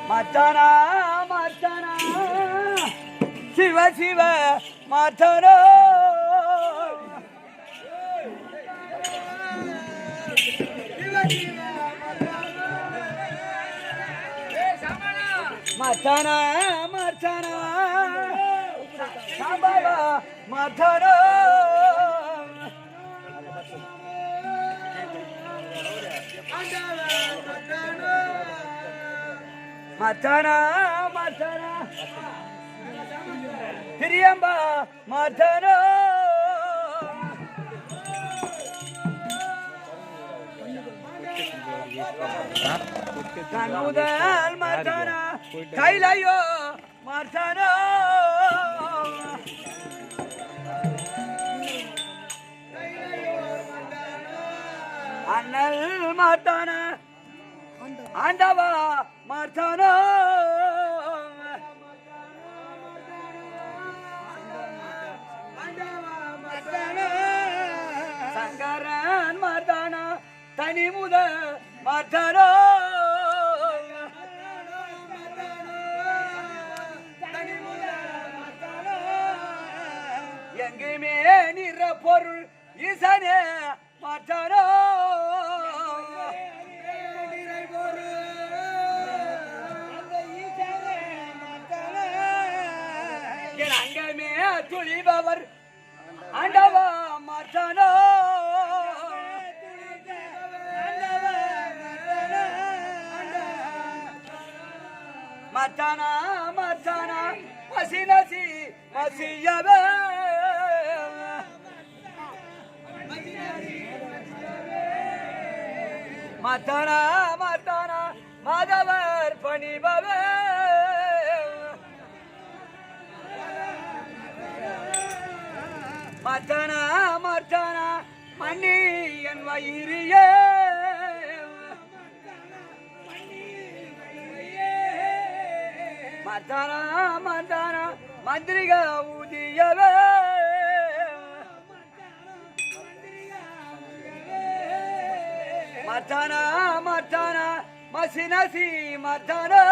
மச்சானா மச்சானா சிவ சிவ மச்சானா மச்சானா மச்சானா சாபாபா மச்சானா மச்சானா மச்சானா திரியம்பா மச்சானா கண்முதல் மச்சானா கைலையோ மச்சானா அண்ணல் மச்சானா ஆண்டவா மச்சானா சங்கரன் மச்சானா தனி முத மச்சானா எங்குமே நிற பொருள் ஈசனே மச்சானா அங்கமே துளிபவர் ஆண்டவா மச்சானா மச்சானா மச்சானா மசி நசி மசியவே மச்சானா மச்சானா மாதவர் பணிபவே மச்சானா மச்சானா மண்ணி என் வயிறியே மச்சானா மச்சானா மந்திரிக ஊதியவே மச்சானா மச்சானா மசினசி மச்சானா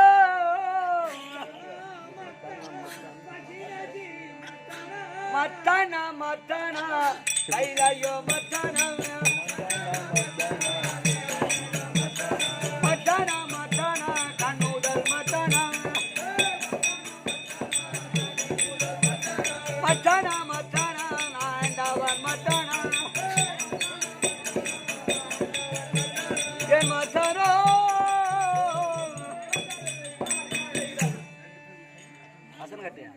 மச்சானா மச்சானா கைலையோ மச்சானா மச்சானா மச்சானா கண்ணுதல் மச்சானா மச்சானா மச்சானா ஆண்டவன் மச்சானா என் மச்சானா அசன் கட்டியா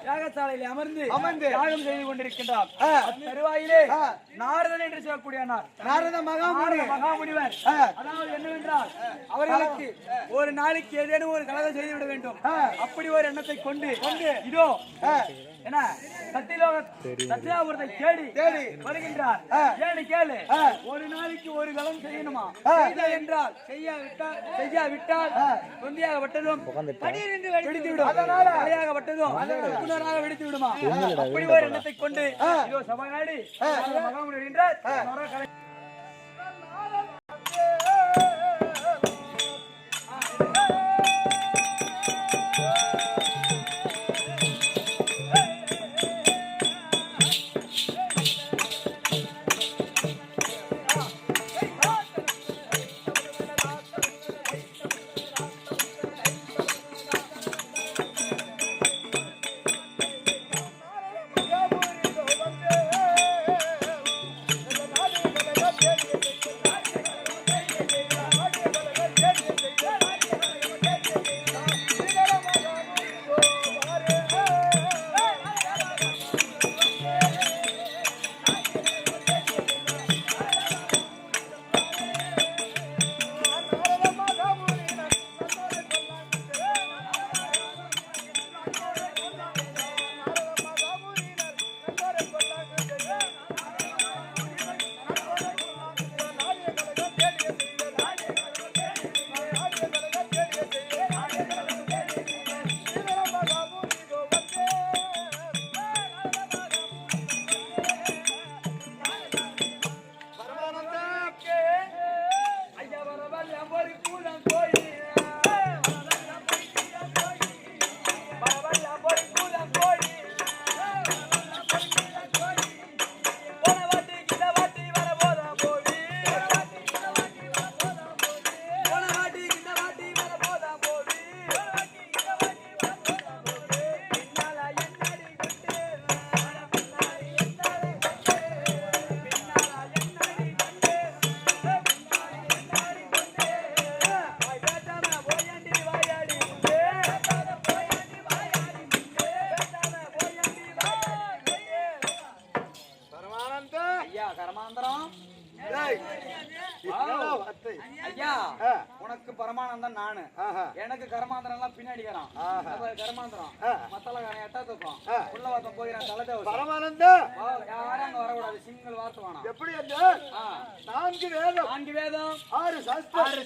யாகசாலையில் அமர்ந்து யாகம் செய்து கொண்டிருக்கின்றார். தருவாயிலே நாரதன் என்று சொல்லக்கூடிய நாரத மகாமுனிவர் அதாவது என்னவென்றால் அவர்களுக்கு ஒரு நாளைக்கு ஏதேனும் ஒரு கலகம் செய்து விட வேண்டும். அப்படி ஒரு எண்ணத்தை கொண்டு இதோ என்ன சத்தியாபுரத்தை தேடி வருகின்றார். ஏன்னு கேளு, ஒரு நாளைக்கு ஒரு கலம் செய்யணுமா என்றால் செய்யாவிட்டால் தொந்தியாகப்பட்டதும் வெடித்துவிடும், தலையாகப்பட்டதும் வெடித்து விடுமா. அப்படி ஒரு எண்ணத்தை கொண்டு இதோ சபைநாடி மகாமுனிவர் என்றார். உனக்கு பரமானந்தம் நானு, எனக்கு கர்மாந்திரம் எல்லாம் பின்னாடிக்கிறான். கர்மாந்திரம் மத்தலகாரன் எட்டா தூக்கம் உள்ள வார்த்தம் போகிறான் தலைதேவ பரமானந்தம் யாரும் அங்க வரக்கூடாது. சிங்கிள் வார்த்தை வேணாம். எப்படி அந்த 4 வேதம் 6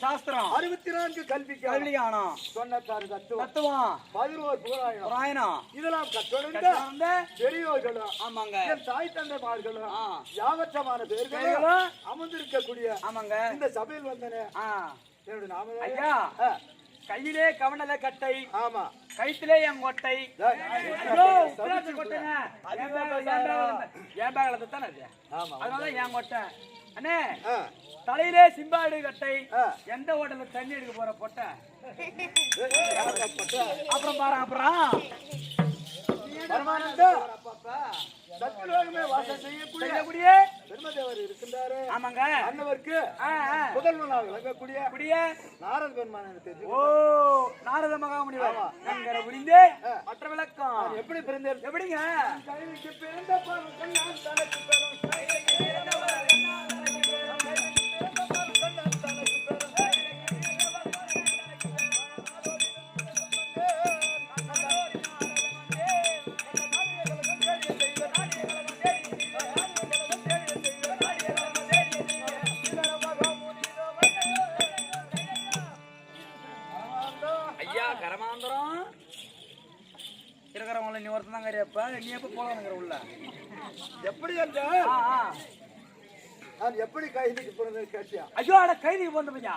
சாஸ்திரம் 64 கல்வி காணும் 96 தத்துவம் 11 புராணம் இதெல்லாம் கற்றொழுந்த பெரியோர்களும் ஆமாங்க தாய் தந்தைமார்களும் யாவற்றமான பேர்களும் அமர்ந்திருக்கக்கூடிய ஆமாங்க இந்த சபையில் வந்தனே என்னுடைய நாம ஐயா. கையிலே கவனல கட்டை, ஆமா கைத்திலே என் கொட்டை. அதனால என் கொட்டை அண்ணே. தலையிலே சிம்பாடு கட்டை, எந்த ஹோட்டல்ல தண்ணி எடுக்க போற பொட்டை. அப்புறம் பாரு அப்புறம் வாசம் செய்யக்கூடிய பெருமதேவர் இருக்கின்றாரு. ஆமாங்க அண்ணவருக்கு முதல்வனாக விளங்கக்கூடிய நாரத பெருமான் தெரியும். ஓ நாரத மகாமுனிவர் என்கிற புரிந்து மற்ற விளக்கம் எப்படி பிறந்தார் எப்படிங்க பிறந்த இருக்கிறவங்கள நீ ஒருத்தன் தாங்க எப்ப நீ எப்ப போலாங்கிற உள்ள எப்படி அந்த எப்படி கைதிக்கு போனது கேட்டியா? ஐயோ அட கைதிக்கு போனதுயா.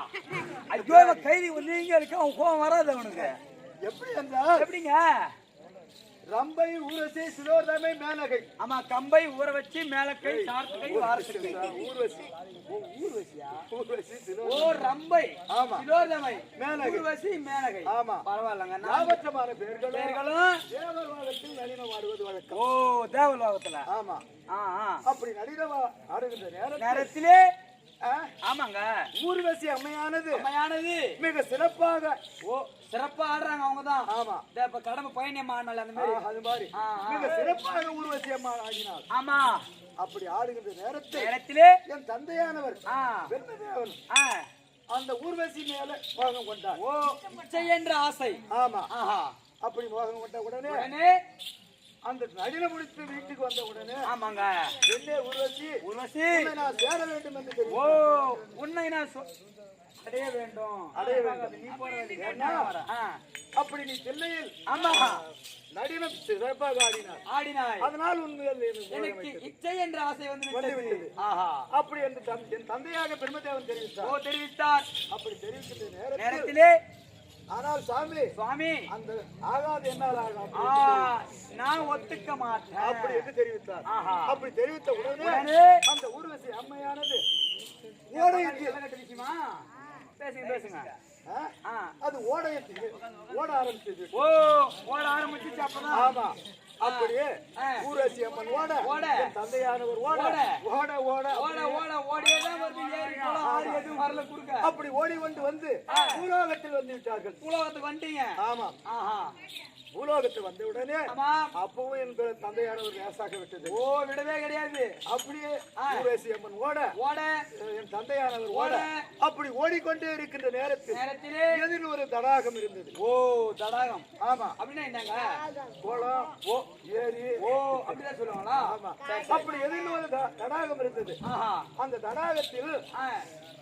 ஐயோ கைதி வந்து இங்க இருக்க அவன் கோவம் வராது அவனுக்கு. எப்படி அந்த எப்படிங்க ரம்பை ஊரசி சிலோர்தமை மேலகை. ஆமா கம்பை ஊற வச்சு மேலகை சார்த்தகை வார்த்தகை ஊர்வசி ஊர்வசி சிலோர். ஓ ரம்பை ஆமா சிலோர்தமை மேலகை ஊர்வசி மேலகை. ஆமா பரவாயில்லைங்க. நாவற்றமான பேர்களும் தேவலோகத்தில் நளினம் ஆடுவது வழக்கம். ஓ தேவலோகத்துல ஆமா அப்படி நளினம் ஆடுகின்ற நேரத்திலே ஆமாங்க ஊர்வசி அம்மையானது மிக சிறப்பாக சிறப்பா ஆடுறாங்க அவங்கதான். ஆமா இப்ப கடமை பயணியம்மா ஆடினால அந்த மாதிரி அது மாதிரி மிக சிறப்பாக ஊர்வசி அம்மா ஆடினாள். ஆமா அப்படி ஆடுகின்ற நேரத்திலே என் தந்தையானவர் பெருமதேவன் அந்த ஊர்வசி மேல மோகம் கொண்டார். ஓ இச்சை என்ற ஆசை. ஆமா அப்படி மோகம் கொண்ட உடனே அந்த நடின முடித்து வீட்டுக்கு வந்த உடனே ஆமாங்க என்னே ஊர்வசி நான் சேர வேண்டும் என்று தெரியும். ஓ உன்னை நான் அடைய வேண்டும் நீ போட வேண்டிய அப்படி நீ செல்லையில் ஆமா நடினம் சிறப்பாக ஆடினாய். அதனால் உண்மையில் எனக்கு இச்சை என்ற ஆசை வந்து அப்படி என்று என் தந்தையாக பெருமதேவன் தெரிவித்தார். அப்படி தெரிவிக்கின்ற நேரத்திலே ஆனால் சுவாமி அந்த ஆகாது என்னால் நான் ஒத்துக்க மாட்டேன் அப்படி என்று தெரிவித்தார். அப்படி தெரிவித்த உடனே அந்த ஊர்வசி அம்மையானது பேசுங்க அது ஓட ஆரம்பிச்சது. ஓ ஓட ஆரம்பிச்சு அப்பதான் ஆமா அப்படியே ஊரசி அம்மன் ஓட தந்தையானவர் அப்படி ஓடி வந்து பூலோகத்தில் வந்து விட்டார்கள். பூலோகத்துக்கு வந்துட்டீங்க. ஆமா பூலோகத்தில் வந்த உடனே அப்பவும் என் தந்தையானவர் நேசாக விட்டது. ஓ விடவே கிடையாது. அப்படியே ஊரசி அம்மன் ஓட என் தந்தையானவர் ஓட அப்படி ஓடிக்கொண்டே இருக்கின்ற நேரத்தில் எதில் ஒரு தடாகம் இருந்தது. ஓ தடாகம் ஆமா அப்படின்னா என்னங்க கோலம் ஓ ஏரி ஓ அப்படிதான் சொல்லுவாங்களா? ஆமா அப்படி எதில் ஒரு தடாகம் இருந்தது. அந்த தடாகத்தில்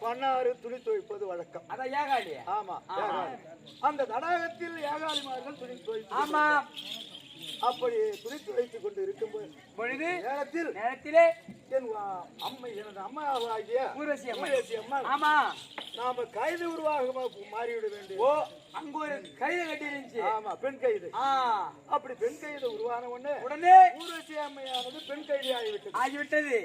பண்ணாறு துணி துவைப்பது வழக்கம். அதான் ஏகாலி. ஆமா அந்த தடாகத்தில் ஏகாலிமார்கள் துணி துவைப்பு. ஆமா அப்படி துணி துவைத்துக் கொண்டு இருக்கும் பொழுது நேரத்திலே எனது அம்மாவாகிய ஊர்வசி அம்மா ஆமா நாம கைது உருவாக மாறிவிட வேண்டும். ஓ அங்க ஒரு கைது கட்டி இருந்துச்சு. ஆமா பெண் கைது. அப்படி பெண் கைது உருவான உடனே ஊர்வசி அம்மையானது பெண் கைதி ஆகிவிட்டது.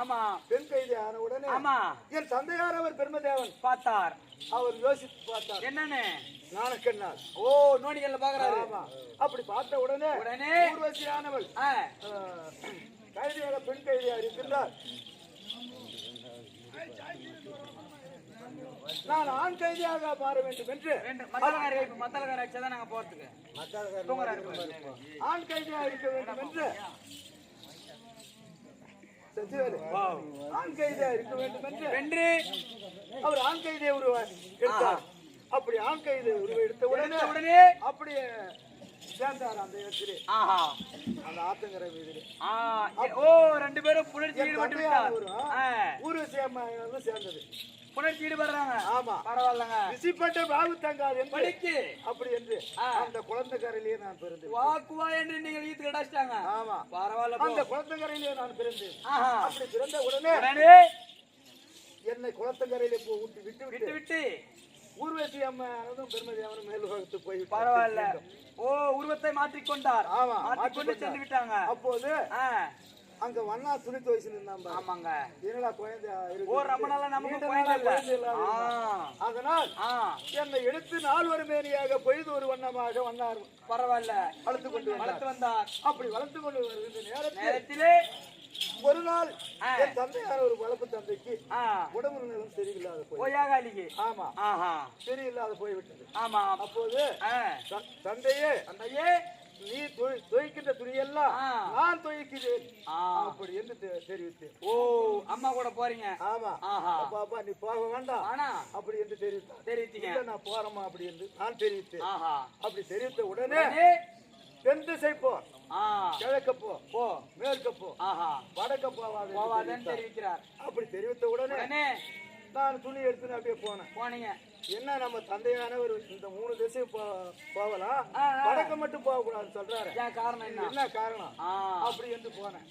ஆமா பெண் கைதி ஆன உடனே ஆமா என் தந்தையார் அவர் பெருமதேவன் பார்த்தார். அவர் யோசித்து பார்த்தார் என்னன்னு நாணக்கண்ணால். ஓ நோனிகள்ல பாக்குறாரு. ஆமா அப்படி பார்த்த உடனே ஊர்வசியானவள் கைதியாக பெண் கைதியாக இருக்கின்றார். நான் ஆண் கைதியாக மாற வேண்டும் என்று நாங்க போறதுக்கு ஆண் கைதியாக இருக்க வேண்டும் என்று ஆண் கைதியா இருக்க வேண்டும் என்று அவர் ஆண் கைதியை உருவார் எடுத்தார். அப்படி ஆண் கைதி உருவம் எடுத்த உடனே அப்படியே சேர்ந்தார் அந்த இடத்திலே. அந்த ஆத்தங்கரை வீதியிலே. ரெண்டு பேரும் புணர்ச்சி ஈடுபட்டு விட்டார். ஊரு சேர்ந்தது புணர்ச்சி ஈடுபடுறாங்க. ஆமா, பரவாயில்லங்க. விசிப்பட்ட பாவு தங்காது படிக்கு அப்படி என்று அந்த குளந்தக்கரையிலேயே நான் பிறந்தேன். வாக்குவா என்று நீங்க வீட்டுக்கு கிடைச்சிட்டாங்க. ஆமா, பரவாயில்ல. அந்த குளத்தங்கரையிலேயே நான் பிறந்தேன். அப்படி பிறந்த உடனே என்னை குளத்தங்கரையிலே விட்டு ஊர்வசி அம்மா பெருமதி அவனும் மேலுலகத்து போய். பரவாயில்ல. உருவத்தை மாற்றிக்கொண்டார். ஆமா, மாற்றிக்கொண்டு சென்று விட்டாங்க. அப்போது அங்க வண்ணா துணி துவைச்சு நின்றாங்க. ஆமாங்க. என்னடா குழந்தை ரொம்ப நாளா நமக்கு குழந்தை இல்ல. அதனால் என்னை எடுத்து 4 ஒரு மேனியாக பொய்து ஒரு வண்ணமாக வந்தார். பரவாயில்ல. வளர்த்து கொண்டு வந்தார். அப்படி வளர்த்து கொண்டு வருகின்ற நேரத்திலே ஒரு நாள் என் தந்தையார ஒரு வளர்ப்பு தந்தைக்கு உடம்பு நிலம் சரியில்லாத போய். ஆமா, சரியில்லாத போய்விட்டது. ஆமா. அப்போது தந்தையே நீ துவைக்கின்ற துணியெல்லாம் நான் துவைக்கிறேன் அப்படி என்று தெரிவித்தேன். அம்மா கூட போறீங்க? ஆமா. பாப்பா நீ போக வேண்டாம் அப்படி என்று தெரிவித்தீங்க. நான் போறேமா அப்படி என்று நான் தெரிவித்தேன். அப்படி தெரிவித்த உடனே தென் திசை போ, கிழக்க போ, மேற்க போ, வடக்க போவாதுன்னு தெரிவிக்கிறார். அப்படி தெரிவித்த உடனே நான் துணி எடுத்துன்னு அப்படியே போனீங்க. என்ன நம்ம தந்தையானவர் இந்த 3 திசை போகலாம், வடக்க மட்டும் போக கூடாதுன்னு சொல்றாரு. காரணம் என்ன காரணம் அப்படி என்று போனேன்.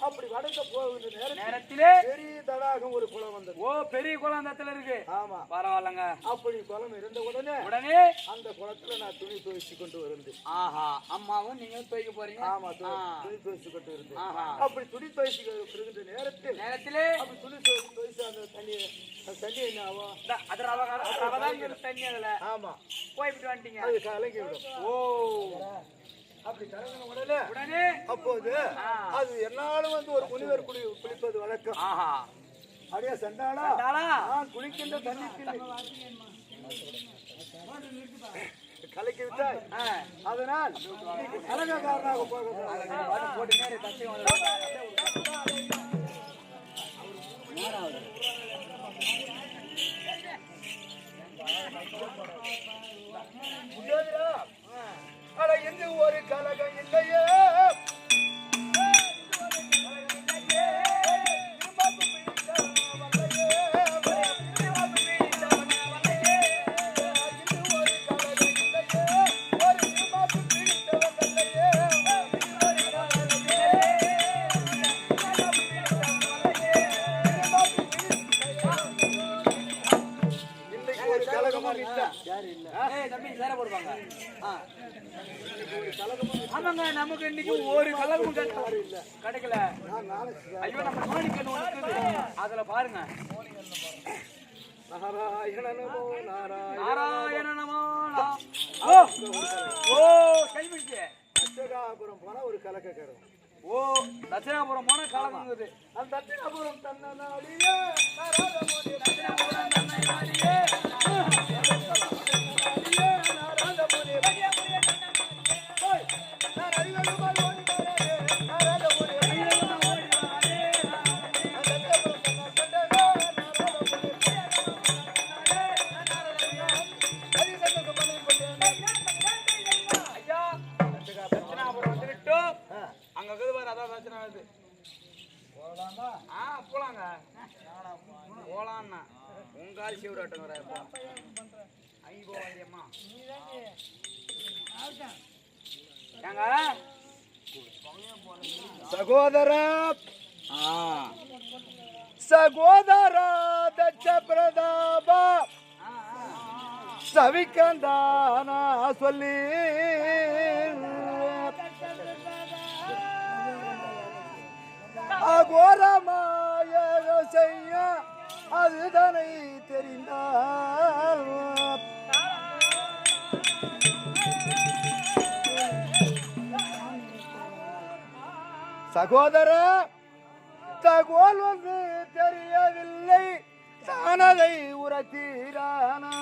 அப்படி வடக்க போகிற நேரத்திலே பெரிய தடாகம் ஒரு குளம் வந்தது. பெரிய குளம் அந்த இடத்துல இருக்கு. ஆமா, பரவாயில்லங்க. அப்படி குளம் இருந்த உடனே அந்த குளத்துல நான் துணி துவைச்சு கொண்டு இருந்தேன். அம்மாவும் நீங்க துவைக்க போறீங்க? ஆமா, துணி துவைச்சு கொண்டு இருந்தேன். அப்படி துணி துவைச்சு இருக்கின்ற நேரத்திலே அப்படி துணி துவைச்சு அந்த தண்ணி என்ன ஆகும்? தண்ணி அதுல. ஆமா, போய்விட்டு வந்துட்டீங்க. அது கலங்கி விடும். அப்படி கலங்கின உடனே அப்போது அது என்னாலும் ஒரு முனிவர் குளிப்பது வழக்கம். அப்படியே சண்டாளா நான் குளிக்கின்ற தண்ணி கலக்கி விட்டாய். அதனால் கலகக்காரனாக போக எங்கு ஒரு கலகம் இல்லையே, ஆமாங்க. நமக்கு இன்னைக்கு ஒரு கலகமும் கிடைக்கல. ஐயோ, நம்ம மாணிக்கன் அதுல பாருங்க. நாராயண நமோ நாராயண நமோ. கைவிடுச்சு. தட்சகாபுரம் போனா ஒரு கலக்கக்கரம். தட்சிணாபுரம் போனா கலங்குது. அந்த தட்சிணாபுரம் தன்னாடியே போலான்னா உங்கால் சிவராட்டம் ஐயம்மா சகோதரா தட்ச பிரதாபா சவிக்கந்தானா சொல்லி அகோரமாய செய்ய அதுதனை தெரிந்தால் சகோதர தகவல் வந்து தெரியவில்லை சானதை உரைத்தீரானால்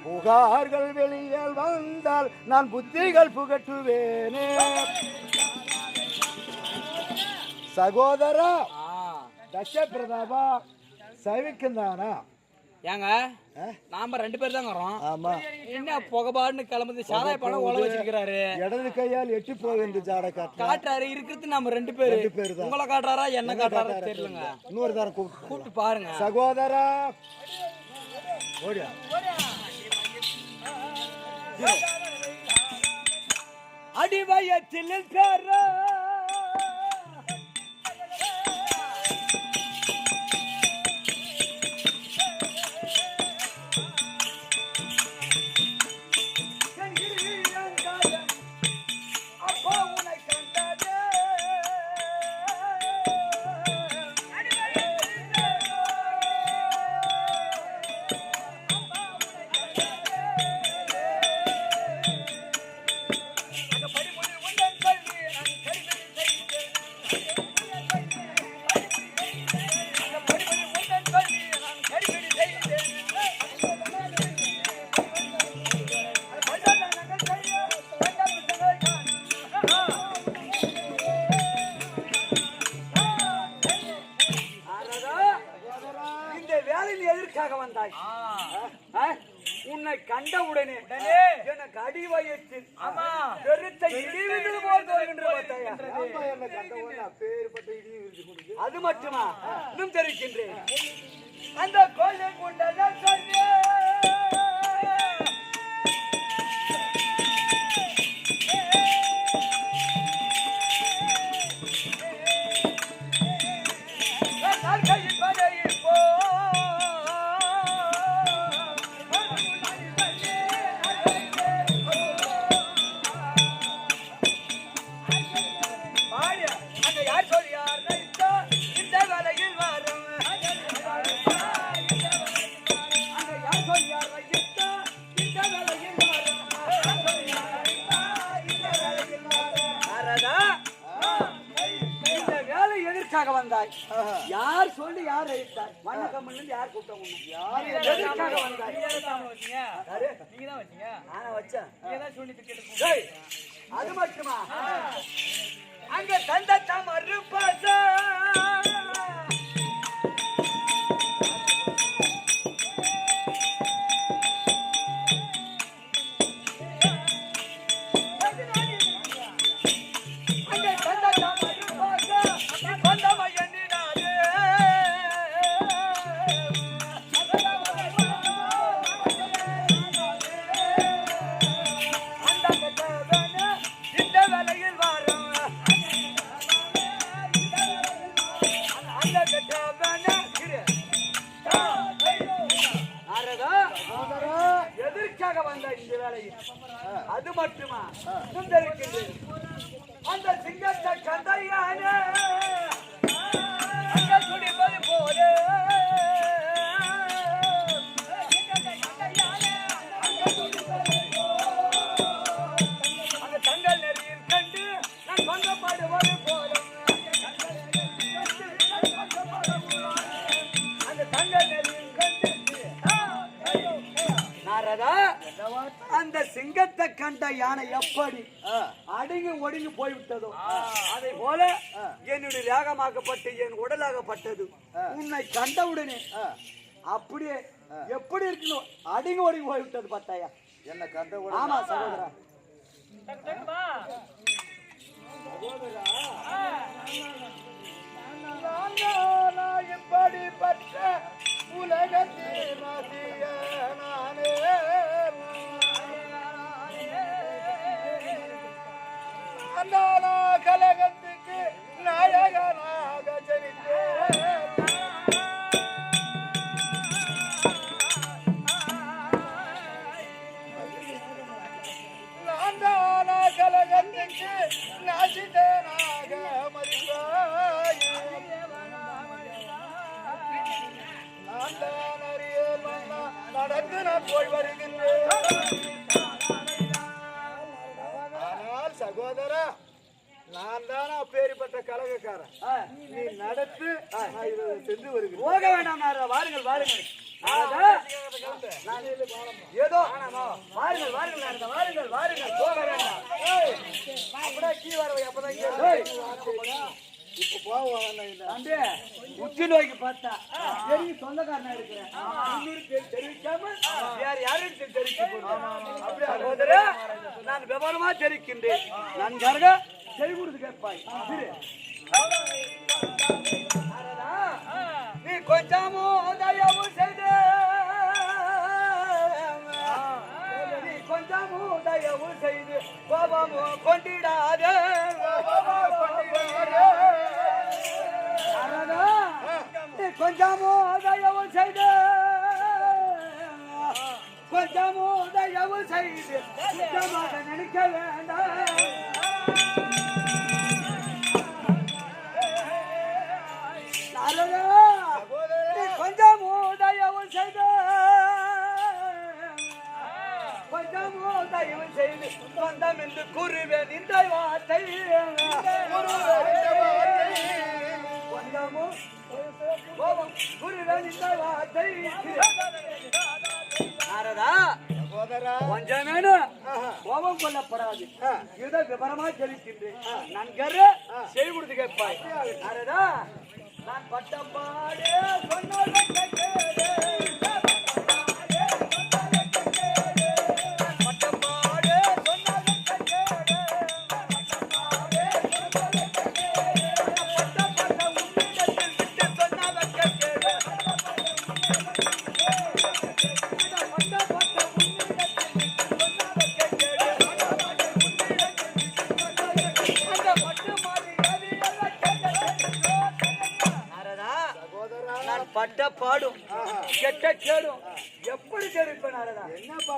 புகார்கள் வெளியில் வந்தால் நான் புத்திகள் புகட்டுவேனே. சகோதரா தட்ச பிரதாபா சவிக்குந்தானா ஏங்க நாம 2 பேர் தாங்க வரோம். ஆமா என்ன புகபாடுன்னு கிளம்புது சாராய பழம் உழ வச்சிருக்காரு. இடது கையால் எட்டி போகின்ற ஜாட காட்டுறாரு இருக்கிறது நம்ம 2 பேரு. தான் உங்களை காட்டுறாரா என்ன காட்டுறாரா தெரியலங்க. இன்னொரு தரம் கூப்பிட்டு பாருங்க சகோதரா ஓடியா அடிவயத்தில் பேர உன்னை கண்டவுடனே எனக்கு அடிவயத்தில் பெருத்த இடிவிழுந்து போல் தோன்றுகின்ற அது மட்டுமா இன்னும் தெரிவிக்கின்றேன் அந்த கோயிலை கொண்டதான் வந்தாய். யார் சொல்லி யார் அழைத்தாய்? வண்ணக்கம்மன் யார் கூப்பிட்டாங்க? எதற்காக வந்தாய்? நீங்க தான் வச்சீங்க. நான் வச்சேன். நீங்க தான் சொல்லி கேட்டு. அது மட்டுமா? அங்க தந்தத்தம் அருப்பாச எதற்காக வந்த இந்த வேலையில்? அது மட்டுமா? அந்த சிங்கத்தை கந்தையான துடிப்பது போல அந்த தங்கள் நெறியில் கண்டு நான் பங்கப்படுவது போல அந்த தங்கள் நெறியில் கண்டு அந்த சிங்கத்தை கண்ட யானை எப்படி அடங்கி ஒடுங்கி போய்விட்டதோ அதை போல என்னுடைய வேகமாக்கப்பட்டு என் உடலாகப்பட்டது உன்னை கண்டவுடனே அப்படியே எப்படி இருக்கணும் அடங்கி ஒடுங்கி போய்விட்டது பார்த்தாயா என்ன கண்டவுடனே. ஆமா சகோதரா இப்படிப்பட்ட உலகத்தில் நானே கலகத்துக்கு நாயகனாக ஜனித்தேன். கலகத்துக்கு நாசிதனாக மதிப்பாய். நான் தான் அறிய நடந்து நான் போய் வருகின்றேன். ஆனால் சகோதரா நான் தானா பேரிப்பட்ட கலகக்காரன். நீ நடத்து சென்று வருகிறேன். போக வேண்டாம். வாருங்கள் வாருங்கள். ஏதோ வாருங்கள் வாருங்கள் வாருங்கள் வாருங்கள். போக வேண்டாம். அப்படியே கீ வரவை அப்பதான் இப்ப போக தம்பி உச்சி நோய்க்கு பார்த்தா பெரிய சொந்தக்காரனா இருக்கிறேன் தெரிவிக்காம வேற யாரும் தெரிவிக்க நான் விவரமா தெரிவிக்கின்றேன் நன்றாக செவி கொடுத்து கேட்பாய் நீ கொஞ்சமோ தயவு செய்து நீ கொஞ்சமோ தயவு செய்து கோபமோ கொண்டிடாத நீ கொஞ்சமோ தயவு செய்து கொஞ்சமோ தயவு செய்து சுத்தமாக நினைக்க வேண்டாம் கொஞ்சமோ தயவு செய்து கொஞ்சமோ தயவு செய்து சொந்தம் என்று கூறுவேன் இந்த வார்த்தை கொஞ்சமோ கூறுவேன் இந்த வார்த்தை கொஞ்சம் வேணும் கோபம் கொள்ளப்படாது இதை விவரமா தெரிவிக்கின்றேன் நன்கர செய்து கொடுத்து கேட்பாய் நாரதா நான் பட்டப்பாடு பட்ட பாடும் கெட்ட கேடும் எப்படி தெரிவிப்பேன் என்னப்பா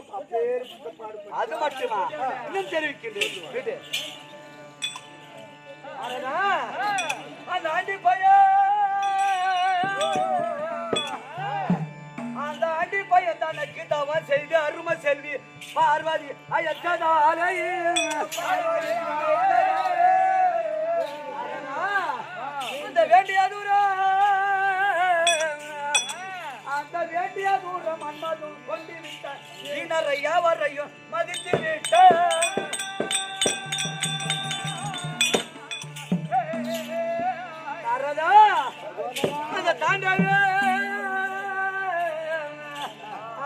அது மட்டுமா இன்னும் தெரிவிக்கின்றேன் அந்த ஆண்டி பையன் அந்த ஆண்டி பையன் தனக்கு தவம் செய்து அருமை செல்வி பார்வதி அயக்கதாலை இந்த வேண்டிய தூரம் அந்த வேண்டிய தூரம் அண்ணாதும் கொண்டு விட்டார் இனரையா வரையும் மதித்து விட்டார்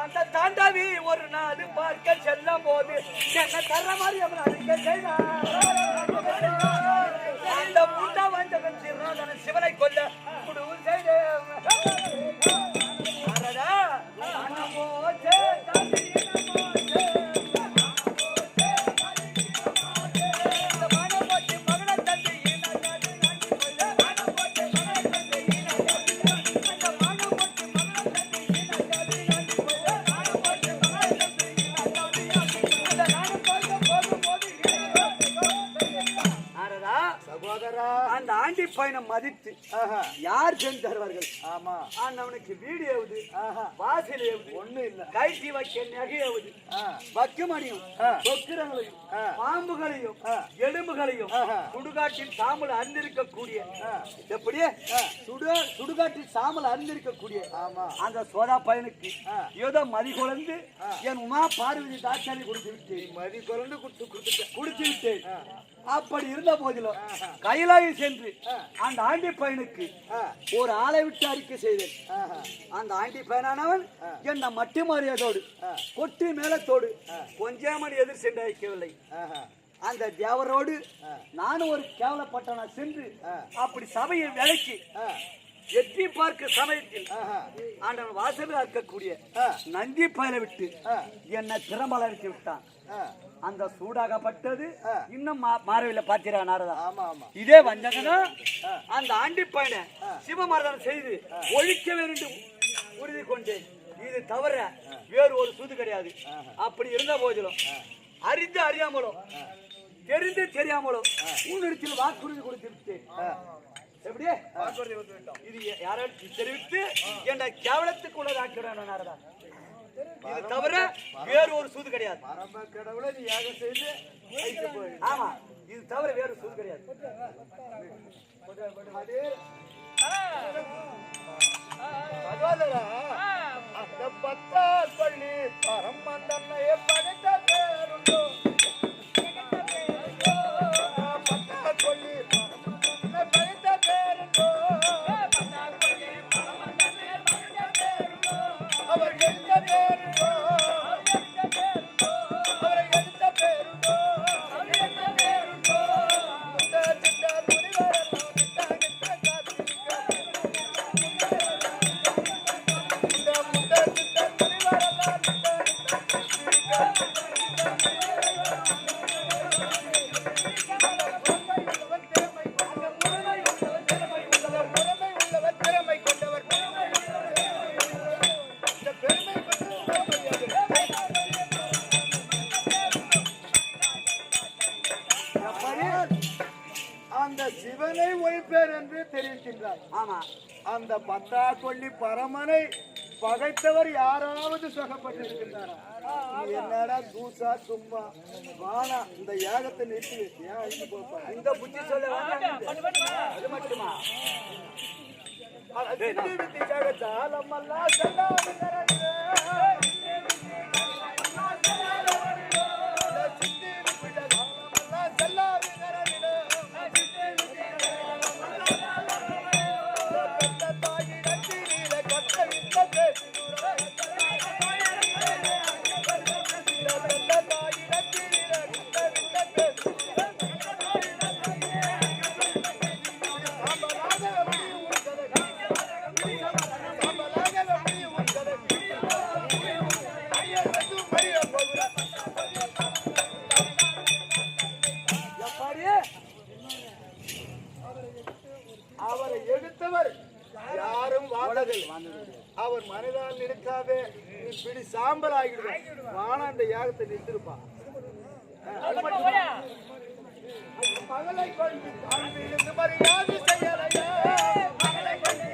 அந்த தாண்டாவி ஒரு நாள் பார்க்க செல்லும் போது என்ன தர மாதிரி அவன் அடிக்க செய்தார் அந்த முண்டா வந்தவன் சிவனை கொல்ல முடிவு செய்தேன் அந்த ஆண்டி பயணம் மதித்து யார் சென்று தருவார்கள் ஆமா அவனுக்கு வீடு ஏவுது வாசல் ஏவுது ஒண்ணு இல்ல கைட்டி வைக்க நகையாவது வக்குமணியும் சொக்கிரங்களையும் பாம்புகளையும் எலும்புகளையும் சுடுகாட்டில் சாம்பல் அறிந்திருக்கக்கூடிய எப்படியே சுடுகாட்டில் சாம்பல் அறிந்திருக்கக்கூடிய அந்த சோதா பையனுக்கு ஏதோ மதி குழந்து என் உமா பார்வதி தாட்சாலி கொடுத்து விட்டேன் மதி குழந்து கொடுத்து விட்டேன் அப்படி இருந்த போதிலும் கைலாயம் சென்று அந்த ஆண்டி பையனுக்கு ஒரு ஆளை விட்டு அறிக்கை செய்தேன் அந்த ஆண்டி பையனானவன் என்ன மட்டி மரியாதோடு கொட்டி மேலத்தோடு கொஞ்சமணி எதிர் சென்று அழைக்கவில்லை அந்த தேவரோடு நானும் ஒரு கேவலப்பட்டவனா சென்று அப்படி சபையை விலைக்கு எட்டி பார்க்க சமயத்தில் ஆண்டவன் வாசலில் இருக்கக்கூடிய நந்தி பயல விட்டு என்னை திறம்பல அழைத்து விட்டான் அந்த சூடாகப்பட்டது இன்னும் மாறவில்லை பாத்தீரா நாரதா இதே வஞ்சகதான் அந்த ஆண்டி பையனை சிவமர்தனம் செய்து ஒழிக்க வேண்டும் உறுதி கொண்டேன் இது தவிர வேறு ஒரு சூது கிடையாது அப்படி இருந்த போதிலும் அறிந்து அறியாமலோ தெரிந்து தெரியாமலோ உன்னிடத்தில் வாக்குறுதி கொடுத்து எப்படியே இது யாராவது தெரிவித்து என்ற கேவலத்துக்கு உள்ளதாக்கிறான் நாரதா இது தவிர வேறு ஒரு சூது கிடையாது கடவுளை நீ யாகம் செய்து ஆமா இது தவிர வேறு சூது கிடையாது அந்த பத்தார் பள்ளி பரமந்தன்னையை படைத்த பேருண்டோ பத்தார் பள்ளி படைத்த பேருண்டோ இருக்கின்றார். ஆமா. அந்த பத்தா கொள்ளி பரமனை பகைத்தவர் யாராவது சுகப்பட்டு இருக்கின்றாரா? என்னடா தூசா சும்மா வானா இந்த யாகத்தை நிறுத்தி ஏன் அழிந்து போப்பா? இந்த புத்தி சொல்ல அது மட்டுமா? அவரை எடுத்தவர் யாரும் அவர் மனிதால் நினைக்காவே பிடி சாம்பல் ஆகிடுவான். வானா அந்த யாகத்தை நிறுத்திருப்பா. மகளை கொண்டு தாழ்ந்து மரியாதை செய்யலையா? மகளை கொண்டு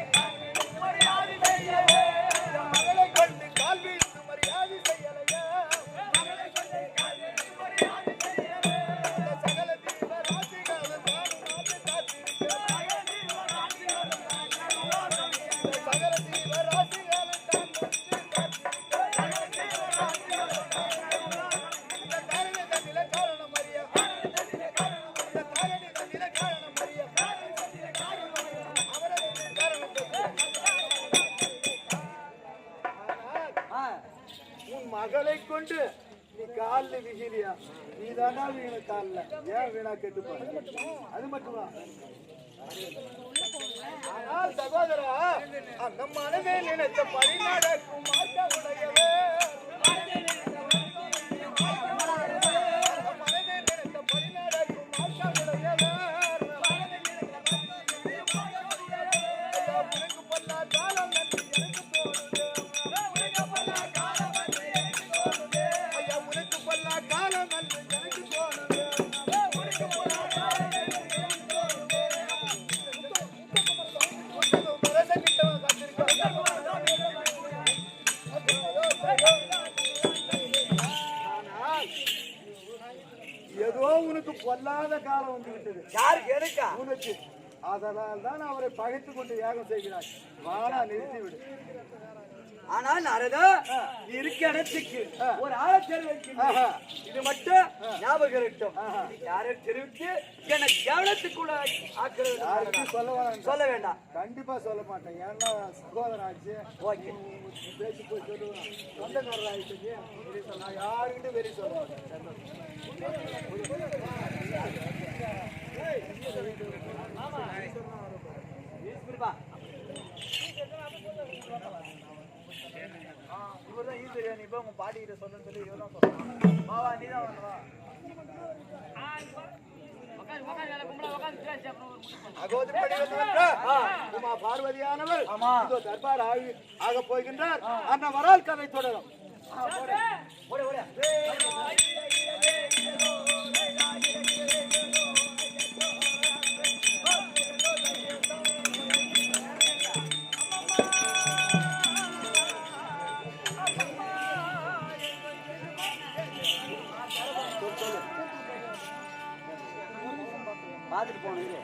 மரியாதை செய்யலையா? மகளை கொண்டு கால் வீழ்ந்து மரியாதை செய்யலையா? மகளை கொண்டு கால் வீழ்ந்து மரியாதை செய்யலையா? சகல தீவராசிகள் சகல தீவராசிகள் மகளை கொண்டு நீ கால்ல விகிலியா? நீ தானா வீண கால்ல ஏன் வீணா கெட்டு போற? அது மட்டுமா? ஆனால் சகோதரா, அந்த மனமே நினைத்த படி நடக்கும் மாற்ற உடையவே. மனமே நினைத்த படி நடக்கும் மாற்ற உடையவே. உனக்கு பொல்லா காலம் நன்றி எனக்கு தோணுது. உனக்கு பொல்லா காலம் நன்றி எனக்கு தோணுது. ஐயா உனக்கு பொல்லா காலம் நன்றி எனக்கு தோணுது. உனக்கு பொல்லா காலம் நன்றி எனக்கு தோணுது. ஏதோ உனக்கு பொல்லாத காலம் வந்து விட்டது. யாருக்கு? எனக்கா? உனக்கு. அதனால் தான் அவரை பகைத்துக் கொண்டு யாகம் செய்கிறாய். வாடா நிறுத்தி விடு. ஆனால் நாரதா, நீ இருக்க இடத்துக்கு ஒரு ஆளை தெரிவிக்கின்ற. இது மட்டும் ஞாபகம் இருக்கட்டும். யாரை தெரிவித்து எனக்கு கவனத்துக்குள்ள ஆக்கிறது சொல்ல வேண்டாம். கண்டிப்பா சொல்ல மாட்டேன். ஏன்னா சகோதரன் ஆச்சு. ஓகே, பேசி போய் சொல்லுவேன். சொந்தக்காரர் ஆயிடுச்சு. நான் யாருக்கிட்ட வெறி சொல்ல மாட்டேன். இவர்தான் ஈஸ்வரியா. நீ உங்க பாட்டி கிட்ட சொல்லுன்னு சொல்லி இவர்தான் சொல்றான். மாவா நீ தான் வரணுமா? உமா பார்வதியானவர் தர்பார் ஆக போகின்றார். அந்த வரால் கதை தொடரும். பார்த்துட்டு போனது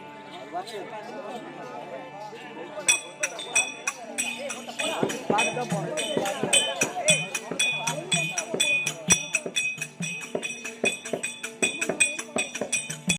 பார்த்துட்டு போனது.